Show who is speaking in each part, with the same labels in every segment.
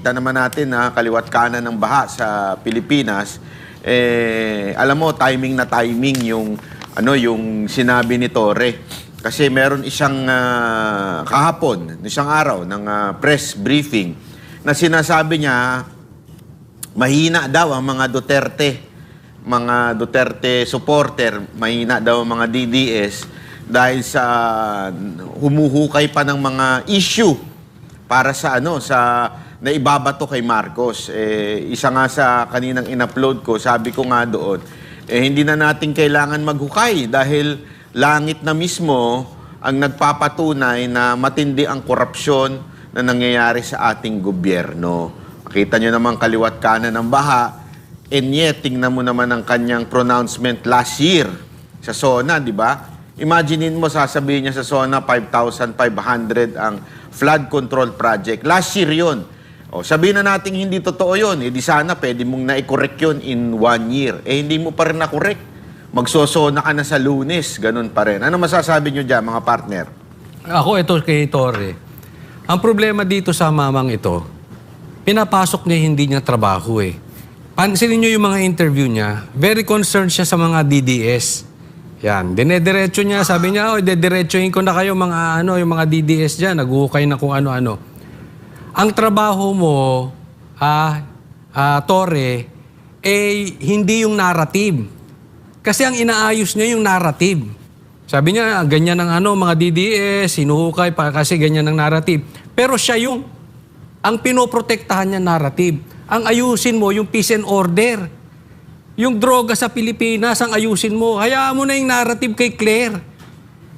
Speaker 1: kita naman natin na kaliwat kanan ng baha sa Pilipinas. Alam mo, timing na timing yung sinabi ni Torre. Kasi meron isang kahapon, isang araw ng press briefing na sinasabi niya mahina daw ang mga Duterte supporter, mahina daw ang mga DDS dahil sa humuhukay pa ng mga issue para sa na ibabato kay Marcos. Isa nga sa kaninang in-upload ko, sabi ko nga doon, hindi na natin kailangan maghukay dahil langit na mismo ang nagpapatunay na matindi ang korupsyon na nangyayari sa ating gobyerno. Makita nyo naman kaliwat kanan ng baha, and yet, tingnan mo naman ang kanyang pronouncement last year sa SONA, di ba? Imaginein mo, sasabihin niya sa SONA, 5,500 ang flood control project. Last year yun. O, sabihin na natin hindi totoo yun. Di sana pwede mong na-correct yun in 1 year. Hindi mo pa rin na-correct. Magsosona ka na sa Lunes. Ganun pa rin. Ano masasabi nyo dyan, mga partner?
Speaker 2: Ako, ito kay Torre. Ang problema dito sa mamang ito, pinapasok niya hindi niya trabaho eh. Pansinin niyo yung mga interview niya, very concerned siya sa mga DDS. Yan, dinediretso niya, sabi niya, dediretsohin ko na kayo yung mga DDS diyan, naghuhukay na kung ano-ano. Ang trabaho mo, Torre, hindi yung narrative. Kasi ang inaayos niya yung narrative. Sabi niya, ganyan ang mga DDS, sinuhukay pa kasi ganyan ang narrative. Pero siya ang pinoprotektahan niya narrative. Ang ayusin mo, yung peace and order. Yung droga sa Pilipinas, ang ayusin mo. Hayaan mo na yung narrative kay Claire.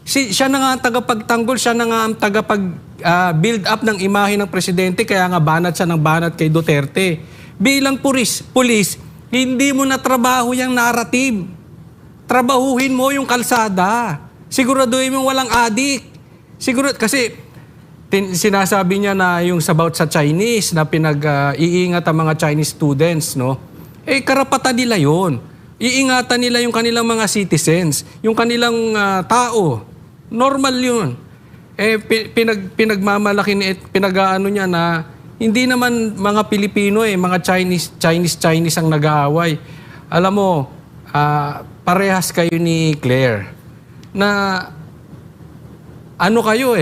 Speaker 2: Siya na nga ang tagapagtanggol, siya na nga ang tagapag-build up ng imahe ng presidente, kaya nga banat siya ng banat kay Duterte. Bilang pulis, hindi mo na trabaho yung narrative. Trabahuhin mo yung kalsada. Siguraduhin mo walang adik. Kasi sinasabi niya na yung about sa Chinese na pinag-iingat ang mga Chinese students, no? Karapatan nila yun. Iingatan nila yung kanilang mga citizens, yung kanilang tao. Normal yun. Pinagmamalaki pinag-aano niya na hindi naman mga Pilipino mga Chinese ang nag-aaway. Alam mo, parehas kayo ni Claire na kayo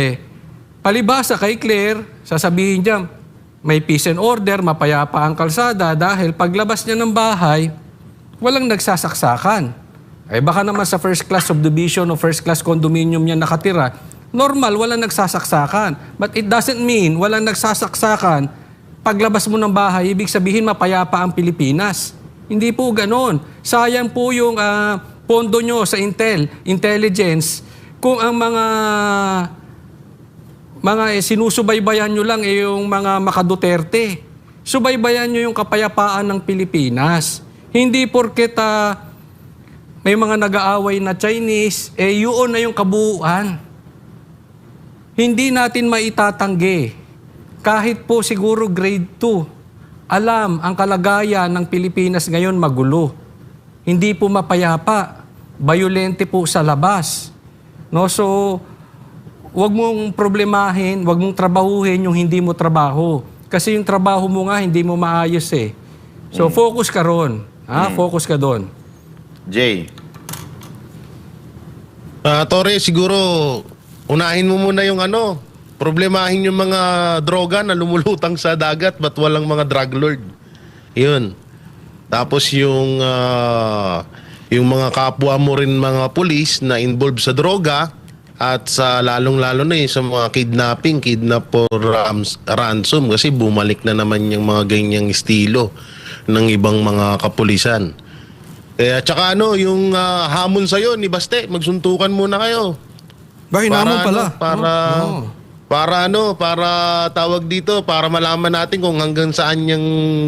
Speaker 2: palibasa kay Claire, sasabihin niya, may peace and order, mapayapa ang kalsada dahil paglabas niya ng bahay, walang nagsasaksakan. Baka naman sa first class subdivision o first class condominium niya nakatira, normal, walang nagsasaksakan. But it doesn't mean walang nagsasaksakan. Paglabas mo ng bahay, ibig sabihin mapayapa ang Pilipinas. Hindi po ganon. Sayang po yung pondo nyo sa intelligence kung ang mga sinusubaybayan nyo lang yung mga makaduterte. Subaybayan nyo yung kapayapaan ng Pilipinas. Hindi porket may mga nag-aaway na Chinese, yun na yung kabuuan. Hindi natin maitatanggi. Kahit po siguro grade 2, alam ang kalagayan ng Pilipinas ngayon magulo. Hindi po mapayapa. Bayolente po sa labas. No? So, wag mong problemahin, wag mong trabahuhin yung hindi mo trabaho. Kasi yung trabaho mo nga, hindi mo maayos So, focus ka ron. Focus ka doon.
Speaker 1: Jay.
Speaker 3: Torre, siguro unahin mo muna yung problemahin yung mga droga na lumulutang sa dagat ba't walang mga drug lord. Yun. Tapos yung mga kapwa mo rin mga pulis na involved sa droga at sa lalong-lalo na sa mga kidnap for ransom kasi bumalik na naman yung mga ganyang estilo ng ibang mga kapulisan. Tsaka yung hamon sa'yo ni Baste, magsuntukan muna kayo.
Speaker 2: Hinamon pala.
Speaker 3: Para tawag dito, para malaman natin kung hanggang saan yung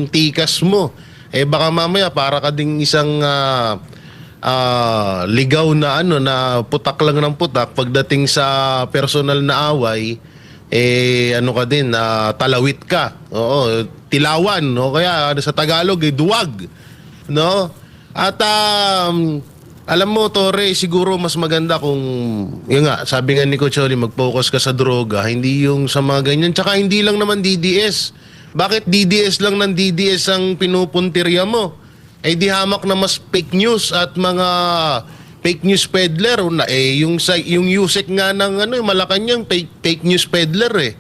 Speaker 3: tikas mo. Baka mamaya para ka ding isang ligaw na na putak lang ng putak. Pagdating sa personal na away, ka din, talawit ka. Oo, tilawan. O kaya sa Tagalog, duwag. No? At alam mo, Torre, siguro mas maganda kung, yun nga, sabi nga ni Coach Oli, mag-focus ka sa droga, hindi yung sa mga ganyan. Tsaka hindi lang naman DDS. Bakit DDS lang ng DDS ang pinupuntirya mo? Eh di hamak na mas fake news at mga fake news peddler yung USEC nga ng yung Malacanang fake news peddler eh.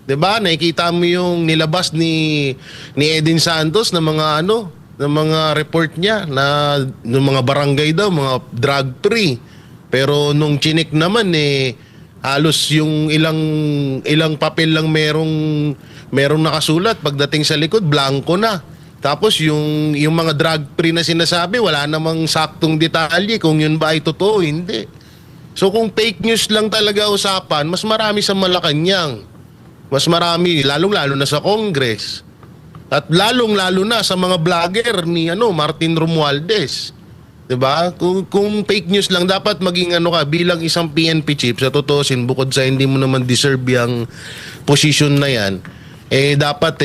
Speaker 3: 'Di ba? Nakikita mo yung nilabas ni Edin Santos na mga ng mga report niya na ng mga barangay daw, mga drug free. Pero nung chinik naman halos yung ilang papel lang merong nakasulat, pagdating sa likod blanco na. Tapos yung mga drug free na sinasabi, wala namang saktong detalye kung yun ba ay totoo, hindi. So kung fake news lang talaga usapan, mas marami sa Malacanang. Mas marami, lalong-lalo na sa Congress. At lalong-lalo na sa mga vlogger ni Martin Romualdez. 'Di ba? Kung fake news lang, dapat maging ka bilang isang PNP chief, sa totoosin, bukod sa hindi mo naman deserve yung position na yan, dapat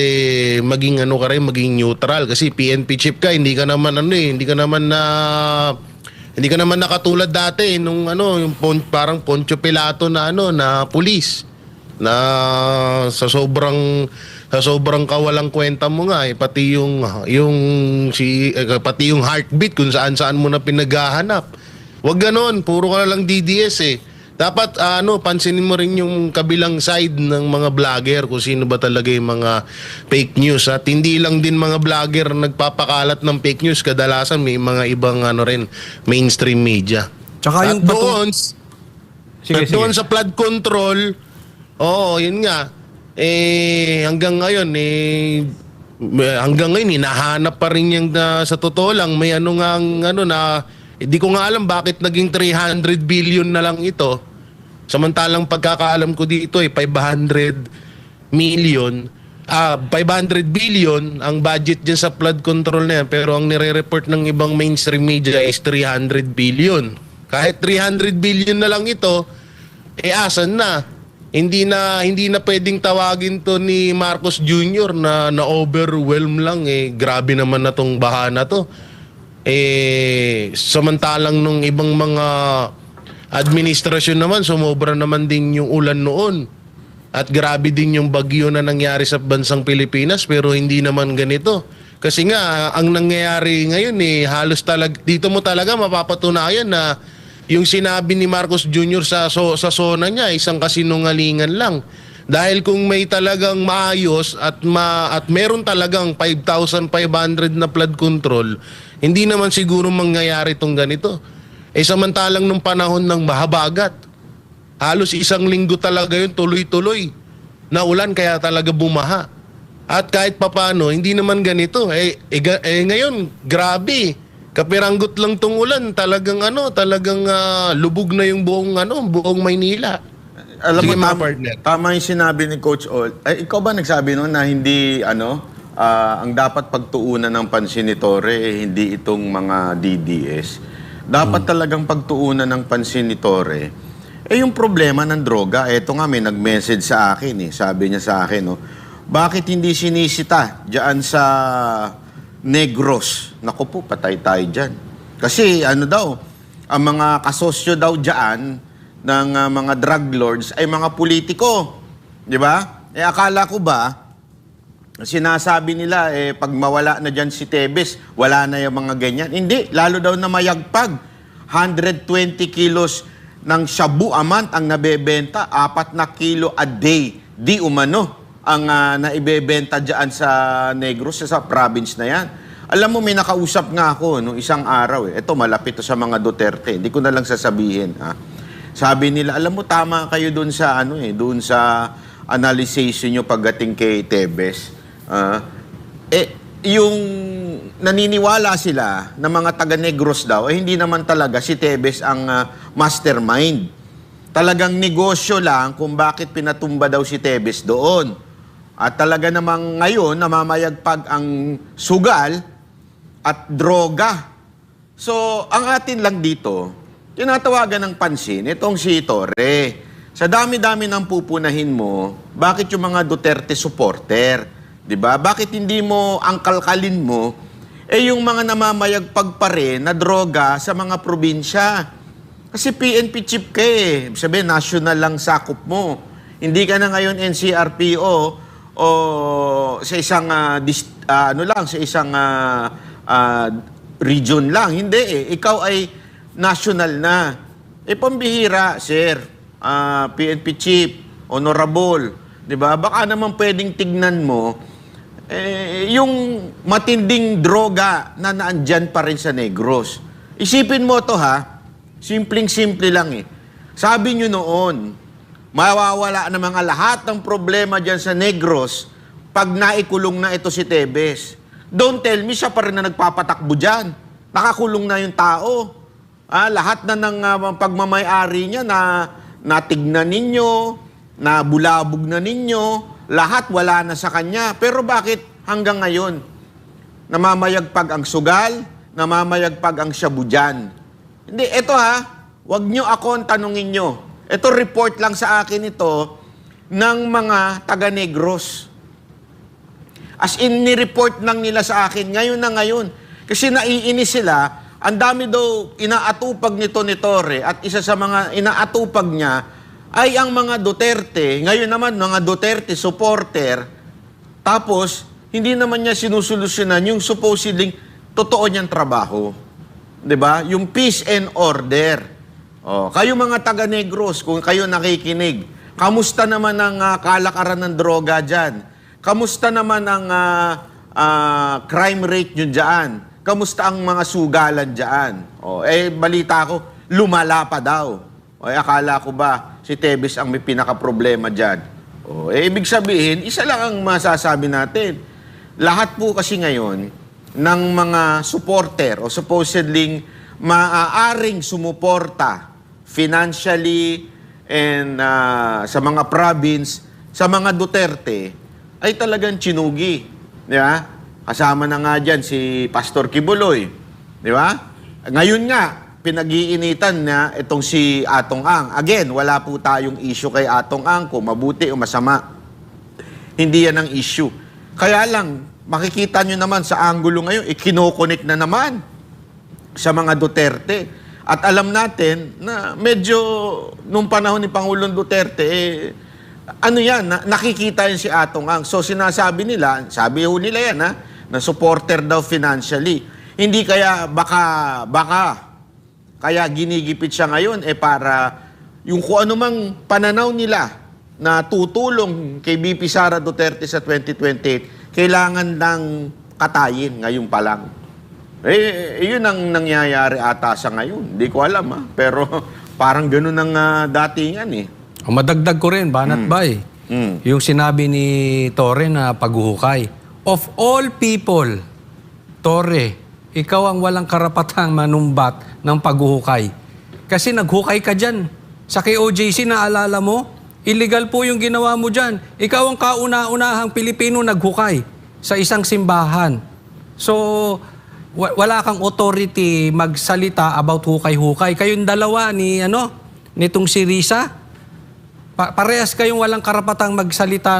Speaker 3: maging ka rin, maging neutral, kasi PNP chief ka, hindi ka naman hindi ka naman nakatulad dati nung yung parang Poncio Pilato na na pulis na sa sobrang kawalang kwenta mo nga pati pati yung heartbeat kung saan mo na pinaghahanap. Wag ganon, puro ka na lang DDS Dapat pansinin mo rin yung kabilang side ng mga vlogger, kung sino ba talaga yung mga fake news. At hindi lang din mga vlogger nagpapakalat ng fake news, kadalasan may mga ibang rin mainstream media.
Speaker 2: Tsaka
Speaker 3: at
Speaker 2: yung
Speaker 3: doon doon sa flood control, yun nga. Hanggang ngayon hinahanap pa rin yung sa totoo lang may na hindi ko nga alam bakit naging 300 billion na lang ito. Samantalang pagkakaalam ko dito 500 billion ang budget dyan sa flood control na yan, pero ang nire-report ng ibang mainstream media is 300 billion. Kahit 300 billion na lang ito, asan na? Hindi na pwedeng tawagin to ni Marcos Jr. na overwhelm lang grabe naman na tong baha na to. Samantalang nung ibang mga administrasyon naman, sumobra naman din yung ulan noon. At grabe din yung bagyo na nangyari sa bansang Pilipinas, pero hindi naman ganito. Kasi nga ang nangyayari ngayon halos dito mo talaga mapapatunayan na yung sinabi ni Marcos Jr. sa sona niya, isang kasinungalingan lang. Dahil kung may talagang maayos at meron talagang 5,500 na flood control, hindi naman siguro mangyayari itong ganito. Samantalang nung panahon ng bahabagat, halos isang linggo talaga yun, tuloy-tuloy na ulan, kaya talaga bumaha. At kahit papano, hindi naman ganito. Ngayon, grabe. Kapiranggot lang tong ulan, talagang lubog na yung buong Maynila.
Speaker 1: Alam
Speaker 3: Sige,
Speaker 1: mo,
Speaker 3: partner.
Speaker 1: tama yung sinabi ni Coach Ol. Ikaw ba nagsabi noon na hindi ang dapat pagtuunan ng pansin ni Torre hindi itong mga DDS. Dapat talagang pagtuunan ng pansin ni Torre yung problema ng droga. Eto nga, may nag-message sa akin Sabi niya sa akin, bakit hindi sinisita diyan sa Negros? Naku po, patay tayo dyan. Kasi daw, ang mga kasosyo daw dyan ng mga drug lords ay mga politiko. Di ba? Akala ko ba, sinasabi nila, pag mawala na dyan si Tebes, wala na yung mga ganyan. Hindi, lalo daw na mayagpag. 120 kilos ng shabu a month ang nabebenta, 4 na kilo a day. Di umano ang naibebenta dyan sa Negros, sa province na yan. Alam mo, may nakausap nga ako nung isang araw. Ito, malapit to sa mga Duterte. Hindi ko na lang sasabihin. Sabi nila, alam mo, tama kayo doon sa, doon sa analysis nyo pagdating kay Tebes. Yung naniniwala sila na mga taga-Negros daw, hindi naman talaga si Tebes ang mastermind. Talagang negosyo lang kung bakit pinatumba daw si Tebes doon. At talaga namang ngayon, namamayagpag ang sugal at droga. So, ang atin lang dito, tinatawagan ng pansin, itong si Torre. Sa dami-dami ng pupunahin mo, bakit yung mga Duterte supporter? Diba? Bakit hindi mo ang kalkalin mo, yung mga namamayagpag pa rin na droga sa mga probinsya? Kasi PNP chief ka Sabihin, national lang sakop mo. Hindi ka na ngayon NCRPO o sa isang sa isang region lang. Hindi eh. Ikaw ay national na. Pambihira, sir. PNP chief, honorable, 'di ba? Baka naman pwedeng tignan mo yung matinding droga na naandyan pa rin sa Negros. Isipin mo to ha. Simpleng-simple lang eh. Sabi nyo noon, mawawala na mga lahat ng problema dyan sa Negros pag naikulong na ito si Tebes. Don't tell me siya pa rin na nagpapatakbo dyan. Nakakulong na yung tao. Lahat na ng pagmamay-ari niya na natignan ninyo, na bulabog na ninyo, lahat wala na sa kanya. Pero bakit hanggang ngayon? Namamayagpag ang sugal, namamayagpag ang shabu dyan. Hindi, eto wag nyo ako ang tanungin nyo. Ito report lang sa akin ito ng mga taga-Negros. As in, ni-report lang nila sa akin ngayon na ngayon. Kasi naiinis sila, ang dami daw inaatupag nito ni Torre at isa sa mga inaatupag niya ay ang mga Duterte. Ngayon naman, mga Duterte supporter. Tapos, hindi naman niya sinusolusyonan yung supposedly totoo niyang trabaho. 'Di ba? Yung peace and order. Kayo mga taga-Negros, kung kayo nakikinig, kamusta naman ang kalakaran ng droga dyan? Kamusta naman ang crime rate nyo dyan? Kamusta ang mga sugalan dyan? Balita ko, lumala pa daw. Akala ko ba si Tebes ang may pinaka-problema dyan? Ibig sabihin, isa lang ang masasabi natin. Lahat po kasi ngayon ng mga supporter o supposedly maaaring sumuporta financially and sa mga province, sa mga Duterte, ay talagang chinugi. Di ba? Kasama na nga dyan si Pastor Kibuloy. Di ba? Ngayon nga, pinag-iinitan na itong si Atong Ang. Again, wala po tayong issue kay Atong Ang kung mabuti o masama. Hindi yan ang issue. Kaya lang, makikita nyo naman sa angulo ngayon, kinokonek na naman sa mga Duterte. At alam natin na medyo nung panahon ni Pangulong Duterte, nakikita yun si Atong Ang. So sinasabi nila, sabi ho nila yan na supporter daw financially. Hindi kaya baka kaya ginigipit siya ngayon para yung kung anumang pananaw nila na tutulong kay BP Sara Duterte sa 2028, kailangan ng katayin ngayon pa lang. Yun ang nangyayari ata sa ngayon. Hindi ko alam pero parang ganun ang datingan eh.
Speaker 2: Madagdag ko rin, Banat Bay, yung sinabi ni Torre na paghuhukay. Of all people, Torre, ikaw ang walang karapatang manumbat ng paghuhukay. Kasi naghukay ka dyan. Sa KOJC, naalala mo, illegal po yung ginawa mo dyan. Ikaw ang kauna-unahang Pilipino naghukay sa isang simbahan. So, wala kang authority magsalita about hukay-hukay. Kayong dalawa nitong si Risa, parehas kayong walang karapatang magsalita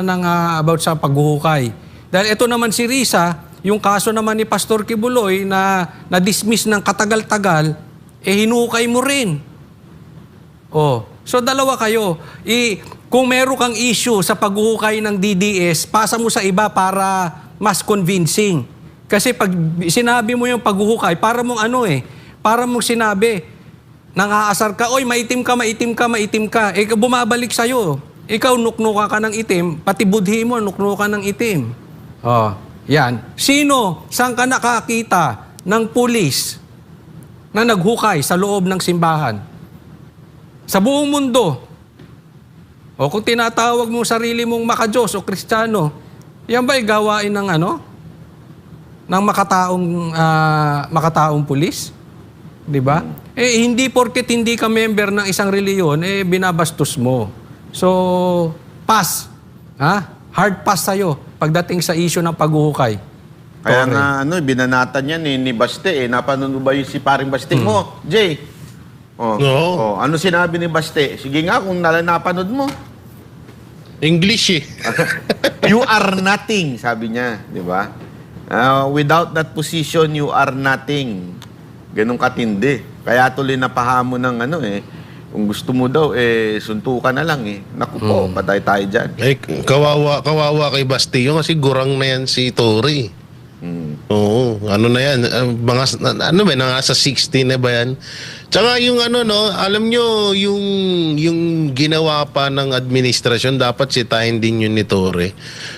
Speaker 2: about sa paghuhukay. Dahil ito naman si Risa, yung kaso naman ni Pastor Kibuloy na na-dismiss ng katagal-tagal, hinukay mo rin. So dalawa kayo. Kung meron kang issue sa paghuhukay ng DDS, pasa mo sa iba para mas convincing. Kasi pag sinabi mo yung paghuhukay, para mong sinabi, nang-aasar ka, oy, maitim ka. Bumabalik sa'yo. Ikaw, nuknuka ka ng itim, pati budhi mo, nuknuka ng itim. Yan. Sino, saan ka nakakita ng pulis na naghukay sa loob ng simbahan? Sa buong mundo. Kung tinatawag mo sarili mong makadiyos o Kristiyano, yan ba'y gawain ng ng makataong pulis? 'Di ba? Hindi porket hindi ka member ng isang reliyon, binabastos mo. So, pass. Hard pass sa'yo pagdating sa issue ng paghuhukay.
Speaker 1: Kaya nga, binanatan yan ni Baste. Napanood mo ba yung si paring Baste mo, Jay?
Speaker 3: No.
Speaker 1: Ano sinabi ni Baste? Sige nga, kung napanood mo.
Speaker 3: English
Speaker 1: You are nothing, sabi niya. Di ba? Without that position, you are nothing. Ganong katindi. Kaya tuloy napahamon ng Kung gusto mo daw, suntukan na lang eh. Naku po, patay tayo dyan.
Speaker 3: Kawawa kay Bastillo kasi gurang na yan si Tory. Oo, ano na yan, nasa 60 na ba yan? Tsaka yung alam nyo, yung ginawa pa ng administrasyon, dapat sitahin din yun ni Tory.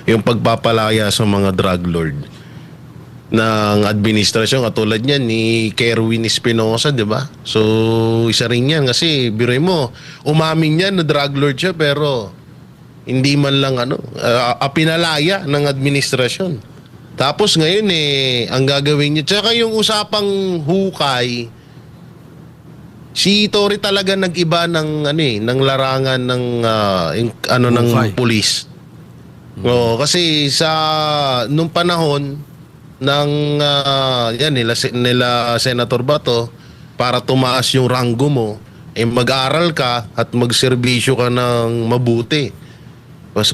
Speaker 3: Yung pagpapalaya sa mga drug lord ng administrasyon, katulad niyan ni Kerwin Espinosa, di ba? So, isa rin yan kasi biruin mo, umamin yan na drug lord siya pero hindi man lang pinalaya ng administrasyon. Tapos ngayon ang gagawin niya, tsaka yung usapang hukay, si Tory talaga nag-iba ng ng larangan ng ng pulis. Kasi nung panahon ng nila Senator Bato, para tumaas yung ranggo mo, mag-aral ka at magserbisyo ka ng mabuti.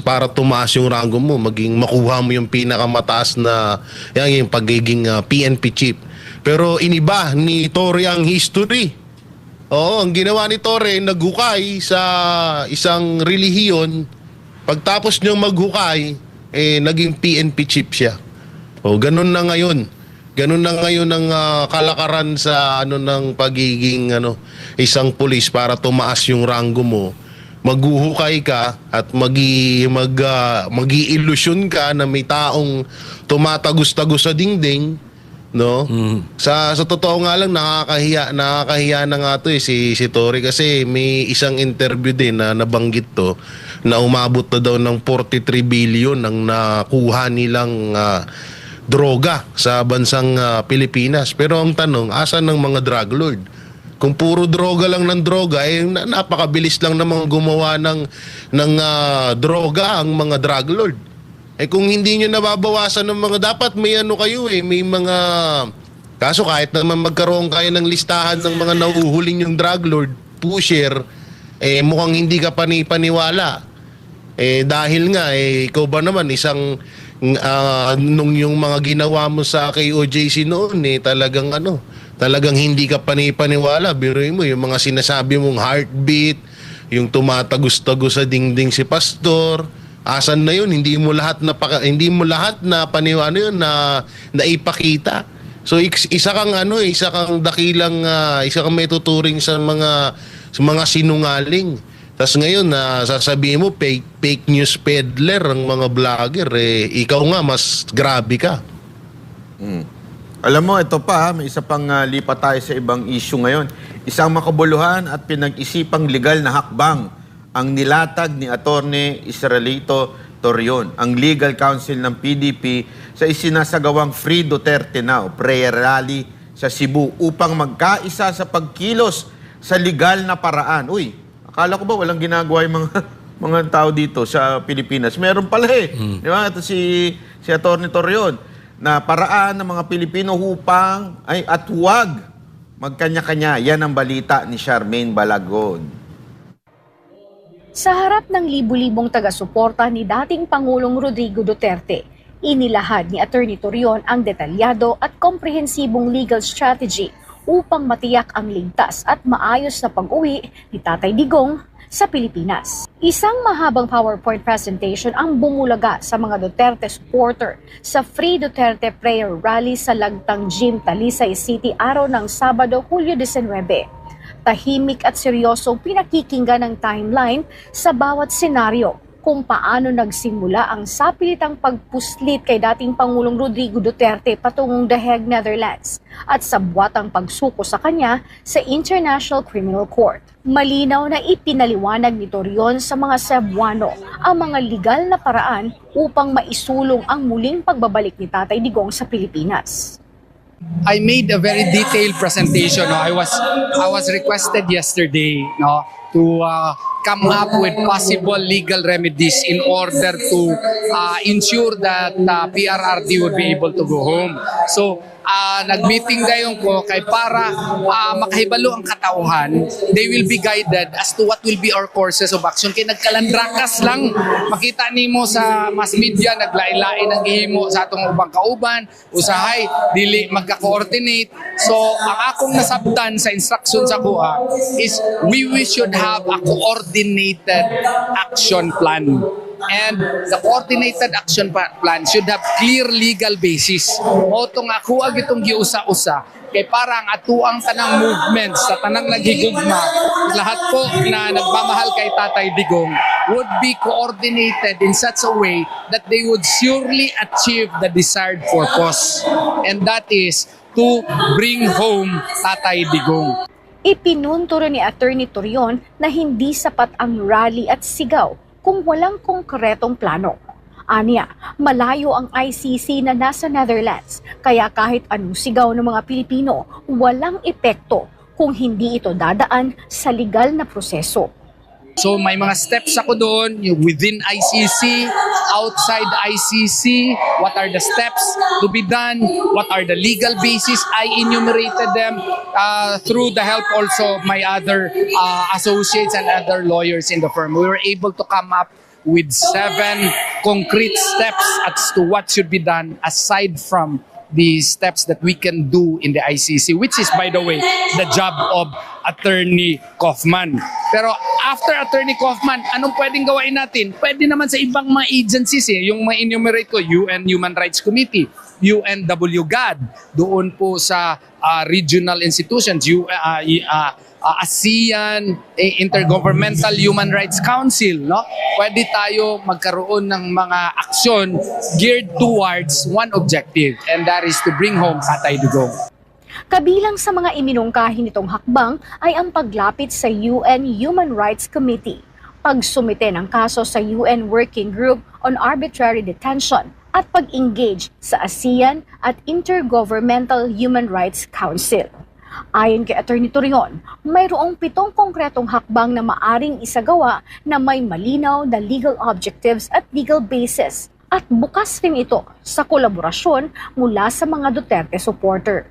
Speaker 3: Para tumaas yung rango mo, makuha mo yung pinakamataas na yung pagiging PNP chief. Pero iniba ni Tory ang history. Oo, ang ginawa ni Tory, naghukay sa isang relihiyon. Pagtapos niyang maghukay, naging PNP chief siya. O, ganun na ngayon. Ganun na ngayon ang kalakaran sa ng pagiging isang pulis para tumaas yung rango mo. Maghuhukay ka at mag-iilusyon ka na may taong tumatagos-tagos sa dingding, no? Sa totoo nga lang, nakakahiya na nga to si Tory, kasi may isang interview din na nabanggit to na umabot na daw ng 43 billion ang nakuha nilang droga sa bansang Pilipinas. Pero ang tanong, asan ng mga drug lord? Kung puro droga lang ng droga, napakabilis lang namang gumawa ng droga ang mga drug lord. Kung hindi nyo nababawasan ng dapat may kayo may mga, kaso kahit naman magkaroon kayo ng listahan ng mga nauhuling yung drug lord, pusher, mukhang hindi ka panipaniwala. Dahil nga, ikaw ba naman isang, nung yung mga ginawa mo sa KOJC noon, talagang hindi ka panipaniwala. Biruin mo yung mga sinasabi mong heartbeat, yung tumatagos-tagos sa dingding si pastor. Asan na yun? Hindi mo lahat na paniwala yun na ipakita. So isa kang dakilang isa kang metuturing sa mga sinungaling. Tapos ngayon sasabihin mo fake news peddler ang mga vlogger, ikaw nga mas grabe ka.
Speaker 1: Alam mo, ito pa, may isa pang lipat tayo sa ibang issue ngayon. Isang makabuluhan at pinag-isipang legal na hakbang ang nilatag ni Atty. Israelito Torion, ang legal counsel ng PDP, sa isinasagawang Free Duterte Now prayer rally sa Cebu upang magkaisa sa pagkilos sa legal na paraan. Uy, akala ko ba walang ginagawa yung mga tao dito sa Pilipinas? Meron pala Di ba? Ito si Atty. Torion, na paraan ng mga Pilipino upang at huwag magkanya-kanya. Yan ang balita ni Charmaine Balagon.
Speaker 4: Sa harap ng libu-libong taga-suporta ni dating Pangulong Rodrigo Duterte, inilahad ni Atty. Torion ang detalyado at komprehensibong legal strategy upang matiyak ang ligtas at maayos na pag-uwi ni Tatay Digong sa Pilipinas. Isang mahabang PowerPoint presentation ang bumulaga sa mga Duterte supporter sa Free Duterte Prayer Rally sa Lagtang Gym, Talisay City, araw ng Sabado, Hulyo 19. Tahimik at seryoso pinakikinggan ng timeline sa bawat senaryo kung paano nagsimula ang sapilitang pagpuslit kay dating Pangulong Rodrigo Duterte patungong The Hague, Netherlands, at sa buwatang pagsuko sa kanya sa International Criminal Court. Malinaw na ipinaliwanag ni Torion sa mga Cebuano ang mga legal na paraan upang maisulong ang muling pagbabalik ni Tatay Digong sa Pilipinas.
Speaker 5: I made a very detailed presentation. I was requested yesterday, to come up with possible legal remedies in order to ensure that PRRD would be able to go home. So, nag-meeting gayon ko kay para makahibalo ang katauhan, they will be guided as to what will be our courses of action. Kaya nagkalandrakas lang, makita nimo sa mass media, naglain-lain ang gihimo sa atong ubang kauban, usahay, dili magka-coordinate. So, ang akong nasabtan sa instruction sa kuha is we should have a coordinated action plan. And the coordinated action plan should have clear legal basis. O itong ako itong giusa-usa kay parang atuang tanang movements sa tanang naghigugma, lahat po na nagmamahal kay Tatay Digong would be coordinated in such a way that they would surely achieve the desired purpose. And that is to bring home Tatay Digong.
Speaker 4: Ipinunturo ni Attorney Torion na hindi sapat ang rally at sigaw kung walang konkretong plano. Aniya, malayo ang ICC na nasa Netherlands, kaya kahit anong sigaw ng mga Pilipino, walang epekto kung hindi ito dadaan sa legal na proseso.
Speaker 5: So may mga steps ako doon, yung within ICC, outside ICC, what are the steps to be done, what are the legal basis. I enumerated them through the help also of my other associates and other lawyers in the firm. We were able to come up with 7 concrete steps as to what should be done aside from the steps that we can do in the ICC, which is, by the way, the job of Attorney Kaufman. Pero after Attorney Kaufman, anong pwedeng gawain natin? Pwede naman sa ibang mga agencies yung ma-enumerate ko, UN Human Rights Committee, UNWGAD, doon po sa regional institutions, ASEAN, Intergovernmental Human Rights Council, no? Pwede tayo magkaroon ng mga aksyon geared towards one objective, and that is to bring home Tatay Digong.
Speaker 4: Kabilang sa mga iminungkahi nitong hakbang ay ang paglapit sa UN Human Rights Committee, pagsumite ng kaso sa UN Working Group on Arbitrary Detention at pag-engage sa ASEAN at Intergovernmental Human Rights Council. Ayon kay Attorney Torion, mayroong 7 konkretong hakbang na maaring isagawa na may malinaw na legal objectives at legal basis at bukas rin ito sa kolaborasyon mula sa mga Duterte supporter.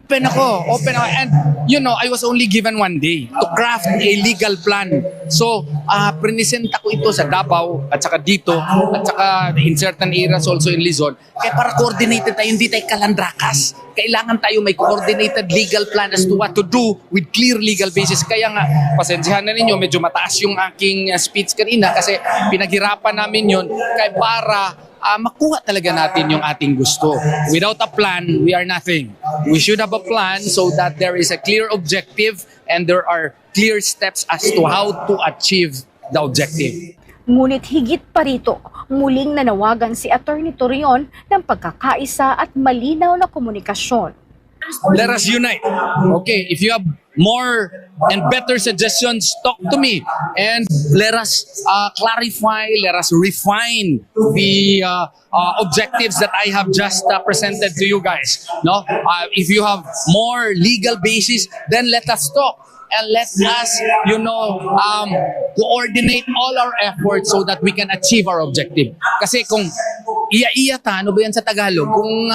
Speaker 5: Open ako. And, I was only given 1 day to craft a legal plan. So, presenta ko ito sa Davao at saka dito at saka in certain areas also in Luzon. Kaya para coordinated tayo, hindi tayo kalandrakas. Kailangan tayo may coordinated legal plan as to what to do with clear legal basis. Kaya nga, pasensyahan na ninyo, medyo mataas yung aking speech kanina kasi pinaghirapan namin yun kaya para makuha talaga natin yung ating gusto. Without a plan, we are nothing. We should have a plan so that there is a clear objective and there are clear steps as to how to achieve the objective.
Speaker 4: Ngunit higit pa rito, muling nanawagan si Attorney Torion ng pagkakaisa at malinaw na komunikasyon.
Speaker 5: Let us unite. Okay, if you have more and better suggestions, talk to me. And let us clarify, let us refine the objectives that I have just presented to you guys. No, if you have more legal basis, then let us talk. And let us, coordinate all our efforts so that we can achieve our objective. Kasi kung iya-iya ano ba yan sa Tagalog? Kung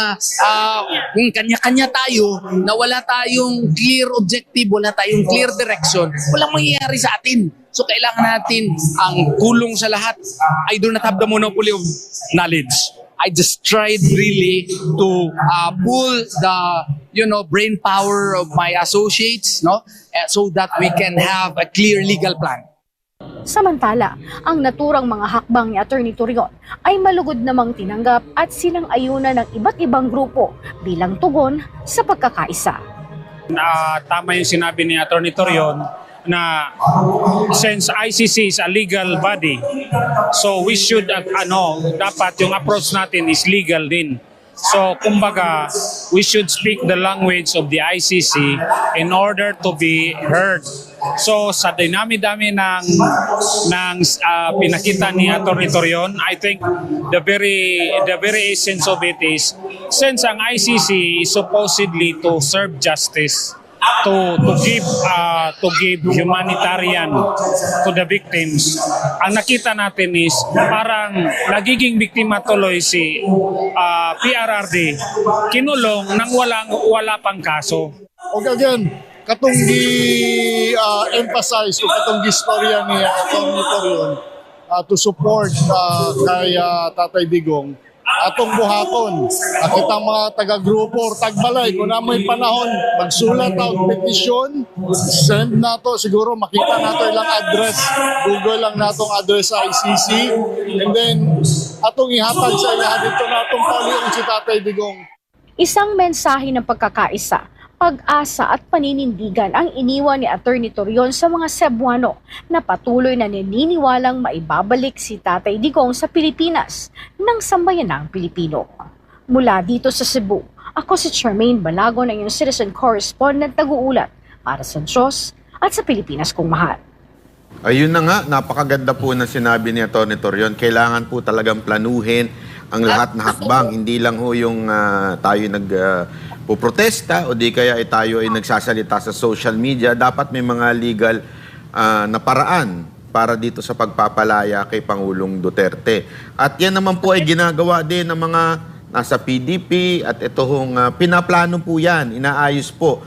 Speaker 5: kanya-kanya tayo, na wala tayong clear objective, wala tayong clear direction, walang mangyayari sa atin. So kailangan natin ang kulong sa lahat. I do not have the monopoly of knowledge. I just tried really to pull the brain power of my associates, no, so that we can have a clear legal plan.
Speaker 4: Samantala, ang naturang mga hakbang ni Attorney Torion ay malugod namang tinanggap at sinang-ayunan ng iba't ibang grupo bilang tugon sa pagkakaisa.
Speaker 6: Tama yung sinabi ni Attorney Torion na since ICC is a legal body, so we should, dapat yung approach natin is legal din. So, kumbaga, we should speak the language of the ICC in order to be heard. So, sa dinami-dami ng pinakita ni Attorney Torion, I think the very essence of it is, since ang ICC is supposedly to serve justice, to give humanitarian to the victims, ang nakita natin is parang nagiging biktima tuloy si PRRD, kinulong nang wala pang kaso.
Speaker 7: Okay, again, katong emphasize o katong gistorya ni Atty. Torion to support kay Tatay Digong, atong buhaton kita mga taga-grupo or tagbalay kung na may panahon magsulat og petisyon, send nato, siguro makita nato ilang address, google lang natong address sa ICC, and then atong ihatag sa ilaha dito natong paulion si Tatay Digong.
Speaker 4: Isang mensahe ng pagkakaisa, pag-asa at paninindigan ang iniwan ni Atty. Torion sa mga Cebuano na patuloy na naniniwalang maibabalik si Tatay Digong sa Pilipinas ng sambayanang Pilipino. Mula dito sa Cebu, ako si Charmaine Balagon, ang iyong citizen correspondent nag-uulat para sa Diyos at sa Pilipinas kong mahal.
Speaker 1: Ayun na nga, napakaganda po na sinabi ni Atty. Torion. Kailangan po talagang planuhin ang lahat na hakbang. Hindi lang ho yung tayo puprotesta o di kaya tayo ay nagsasalita sa social media. Dapat may mga legal na paraan para dito sa pagpapalaya kay Pangulong Duterte. At yan naman po ay ginagawa din ng mga nasa PDP at ito hong pinaplano po yan, inaayos po.